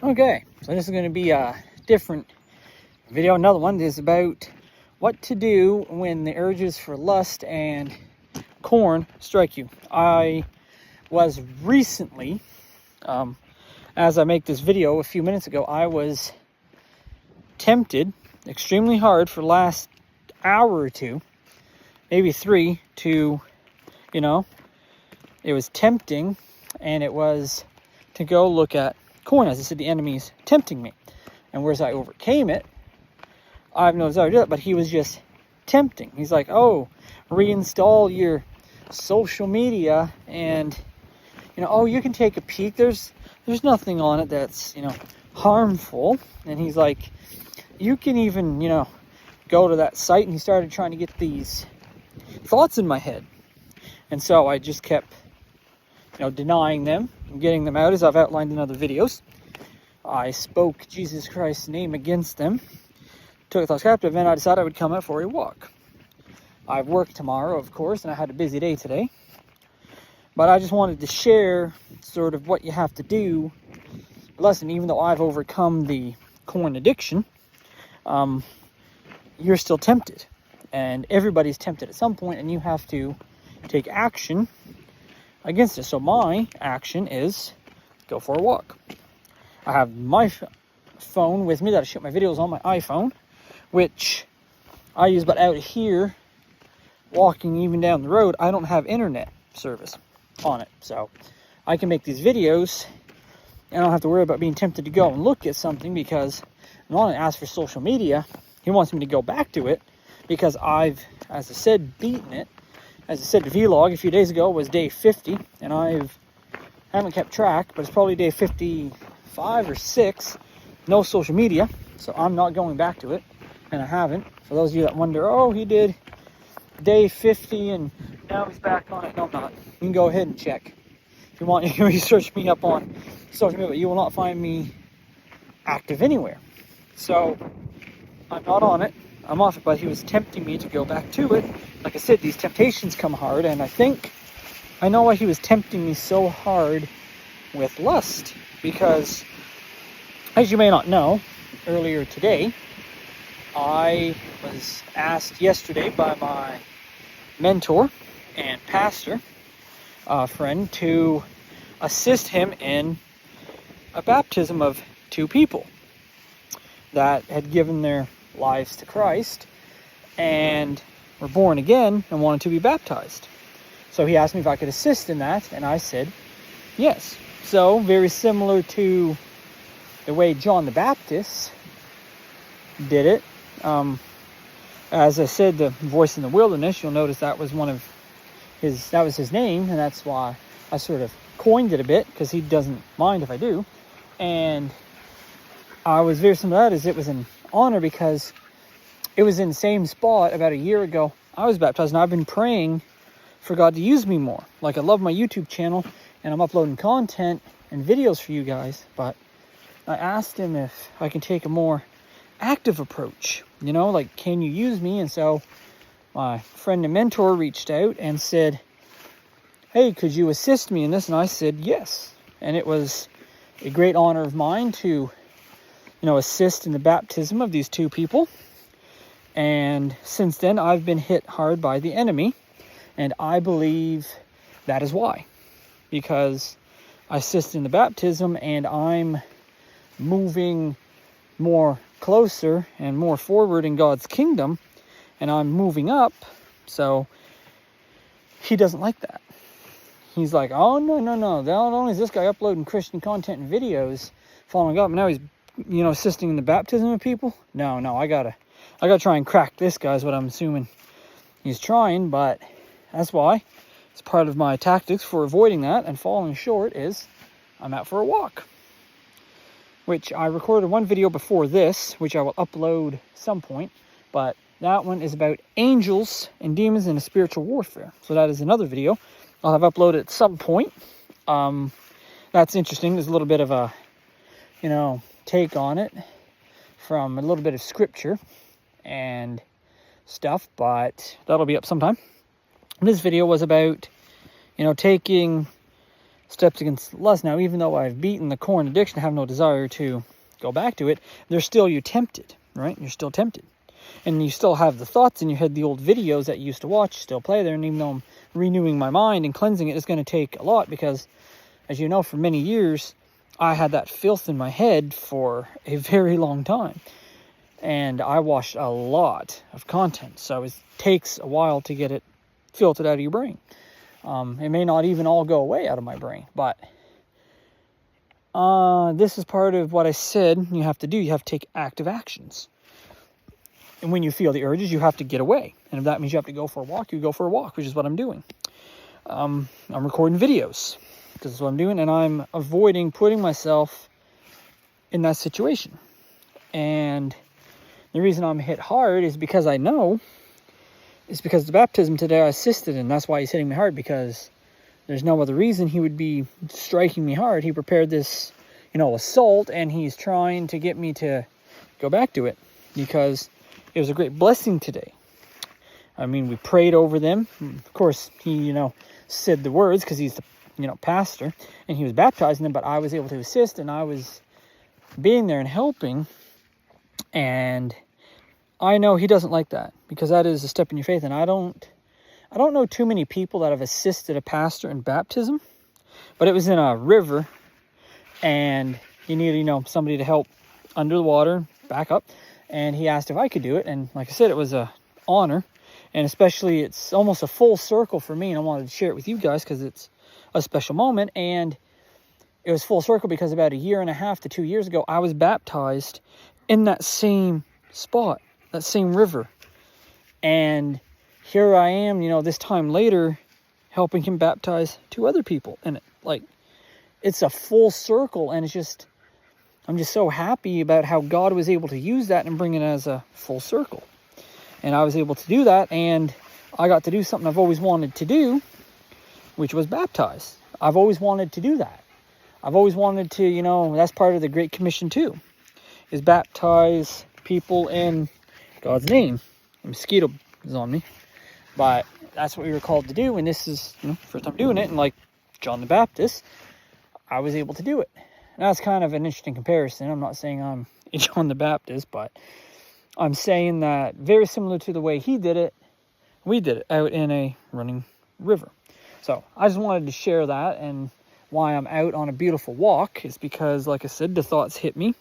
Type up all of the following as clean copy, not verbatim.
Okay, so this is going to be a different video. Another one is about what to do when the urges for lust and corn strike you. I was recently, as I make this video a few minutes ago, I was tempted extremely hard for the last hour or two, maybe three, to, it was tempting, and it was to go look at corn. As I said, the enemy's tempting me. And whereas I overcame it, I have no desire to do that, but he was just tempting. He's like, oh, reinstall your social media and, you can take a peek. There's nothing on it that's, harmful. And he's like, you can even, go to that site. And he started trying to get these thoughts in my head. And so I just kept, denying them and getting them out, as I've outlined in other videos. I spoke Jesus Christ's name against them, took thoughts captive, and I decided I would come out for a walk. I have work tomorrow, of course, and I had a busy day today. But I just wanted to share sort of what you have to do. Listen, even though I've overcome the corn addiction, you're still tempted. And everybody's tempted at some point, and you have to take action against it. So my action is go for a walk. I have my phone with me that I shoot my videos on, my iPhone, which I use, but out here, walking even down the road, I don't have internet service on it. So I can make these videos, and I don't have to worry about being tempted to go and look at something, because not only ask for social media, he wants me to go back to it, because I've, as I said, beaten it. As I said, the vlog a few days ago was day 50, and haven't kept track, but it's probably day 55 or 6, no social media, so I'm not going back to it, and I haven't. For those of you that wonder, oh, he did day 50 and now he's back on it. No, I'm not. You can go ahead and check. If you want, you can research me up on social media, but you will not find me active anywhere. So I'm not on it. I'm off it, but he was tempting me to go back to it. Like I said, these temptations come hard, and I know why he was tempting me so hard with lust, because, as you may not know, earlier today, I was asked yesterday by my mentor and pastor friend to assist him in a baptism of 2 people that had given their lives to Christ and were born again and wanted to be baptized. So he asked me if I could assist in that, and I said yes. So very similar to the way John the Baptist did it. As I said, the voice in the wilderness, you'll notice that was his name, and that's why I sort of coined it a bit, because he doesn't mind if I do. And I was very similar to that, as it was an honor, because it was in the same spot about a year ago I was baptized, and I've been praying for God to use me more. Like, I love my YouTube channel, and I'm uploading content and videos for you guys, but I asked him if I can take a more active approach, like, can you use me? And so my friend and mentor reached out and said, hey, could you assist me in this? And I said yes. And it was a great honor of mine to assist in the baptism of these 2 people. And since then, I've been hit hard by the enemy, and I believe that is why, because I assist in the baptism, and I'm moving more closer and more forward in God's kingdom, and I'm moving up. So he doesn't like that. He's like, oh, no, not only is this guy uploading Christian content and videos following up, now he's assisting in the baptism of people. No, I gotta try and crack this guy, is what I'm assuming he's trying. But that's why it's part of my tactics for avoiding that and falling short is I'm out for a walk, which I recorded one video before this, which I will upload some point, but that one is about angels and demons in a spiritual warfare. So that is another video I'll have uploaded at some point. That's interesting. There's a little bit of a, take on it from a little bit of scripture and stuff, but that'll be up sometime. This video was about, taking steps against lust. Now, even though I've beaten the core and addiction, I have no desire to go back to it, there's still you tempted, right? You're still tempted. And you still have the thoughts in your head, the old videos that you used to watch still play there. And even though I'm renewing my mind and cleansing it, it's going to take a lot because, as you know, for many years, I had that filth in my head for a very long time. And I watched a lot of content. So it takes a while to get it filtered out of your brain. It may not even all go away out of my brain. But this is part of what I said you have to do. You have to take active actions. And when you feel the urges, you have to get away. And if that means you have to go for a walk, you go for a walk, which is what I'm doing. I'm recording videos. Because that's what I'm doing. And I'm avoiding putting myself in that situation. And the reason I'm hit hard is because I know, it's because the baptism today I assisted in. That's why he's hitting me hard, because there's no other reason he would be striking me hard. He prepared this, assault, and he's trying to get me to go back to it, because it was a great blessing today. I mean, we prayed over them. Of course, he, said the words because he's the, pastor, and he was baptizing them, but I was able to assist, and I was being there and helping. And I know he doesn't like that, because that is a step in your faith. And I don't know too many people that have assisted a pastor in baptism, but it was in a river, and he needed, somebody to help under the water, back up. And he asked if I could do it. And like I said, it was an honor. And especially, it's almost a full circle for me. And I wanted to share it with you guys because it's a special moment. And it was full circle because about 1.5 to 2 years ago, I was baptized in that same spot, that same river. And here I am, this time later, helping him baptize 2 other people. And it's a full circle. And I'm just so happy about how God was able to use that and bring it as a full circle. And I was able to do that, and I got to do something I've always wanted to do, which was baptize. I've always wanted to do that. I've always wanted to, that's part of the Great Commission too, is baptize people in God's name. A mosquito is on me. But that's what we were called to do, and this is, first time doing it, and like John the Baptist, I was able to do it. That's kind of an interesting comparison. I'm not saying I'm John the Baptist, but I'm saying that very similar to the way he did it, we did it out in a running river. So I just wanted to share that, and why I'm out on a beautiful walk is because, like I said, the thoughts hit me.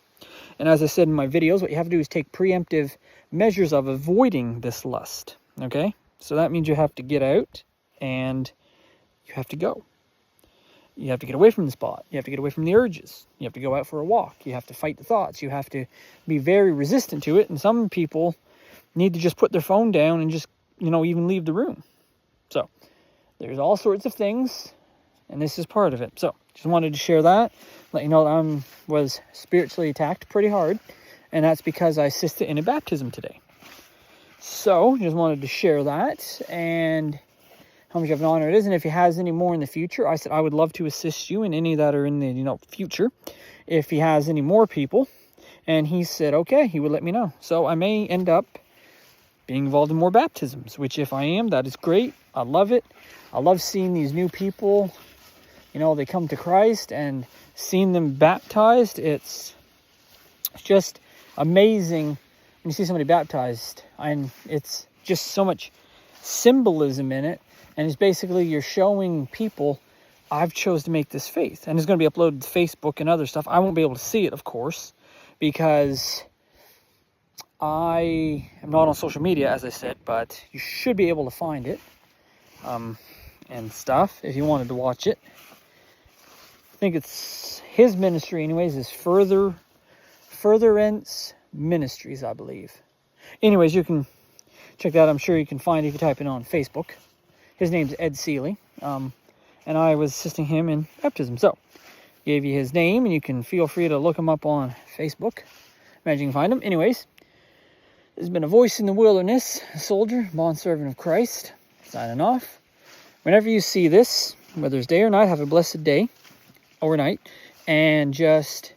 And as I said in my videos, what you have to do is take preemptive measures of avoiding this lust, okay? So that means you have to get out, and you have to go. You have to get away from the spot. You have to get away from the urges. You have to go out for a walk. You have to fight the thoughts. You have to be very resistant to it. And some people need to just put their phone down and just, even leave the room. So there's all sorts of things, and this is part of it. So just wanted to share that, let you know that I was spiritually attacked pretty hard, and that's because I assisted in a baptism today. So just wanted to share that, and how much of an honor it is. And if he has any more in the future, I said I would love to assist you in any that are in the future, if he has any more people. And he said okay, he would let me know. So I may end up being involved in more baptisms, which if I am, that is great. I love it. I love seeing these new people, they come to Christ, and seeing them baptized. It's just amazing when you see somebody baptized, and it's just so much symbolism in it. And it's basically, you're showing people, I've chose to make this faith. And it's going to be uploaded to Facebook and other stuff. I won't be able to see it, of course, because I am not on social media, as I said, but you should be able to find it and stuff if you wanted to watch it. I think it's his ministry anyways, is Furtherance Ministries, I believe. Anyways, you can check that out. I'm sure you can find it if you type it on Facebook. His name's Ed Seeley, and I was assisting him in baptism. So, gave you his name, and you can feel free to look him up on Facebook. Imagine you can find him. Anyways, there's been a voice in the wilderness, a soldier, bondservant of Christ, signing off. Whenever you see this, whether it's day or night, have a blessed day or night, and just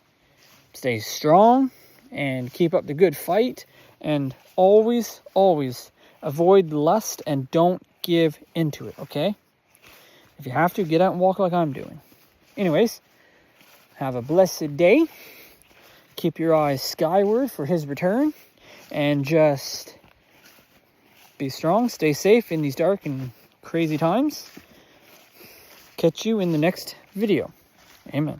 stay strong and keep up the good fight, and always, always avoid lust and don't give into it, okay? If you have to, get out and walk like I'm doing. anyways, have a blessed day. Keep your eyes skyward for his return. And just be strong, stay safe in these dark and crazy times. Catch you in the next video. Amen.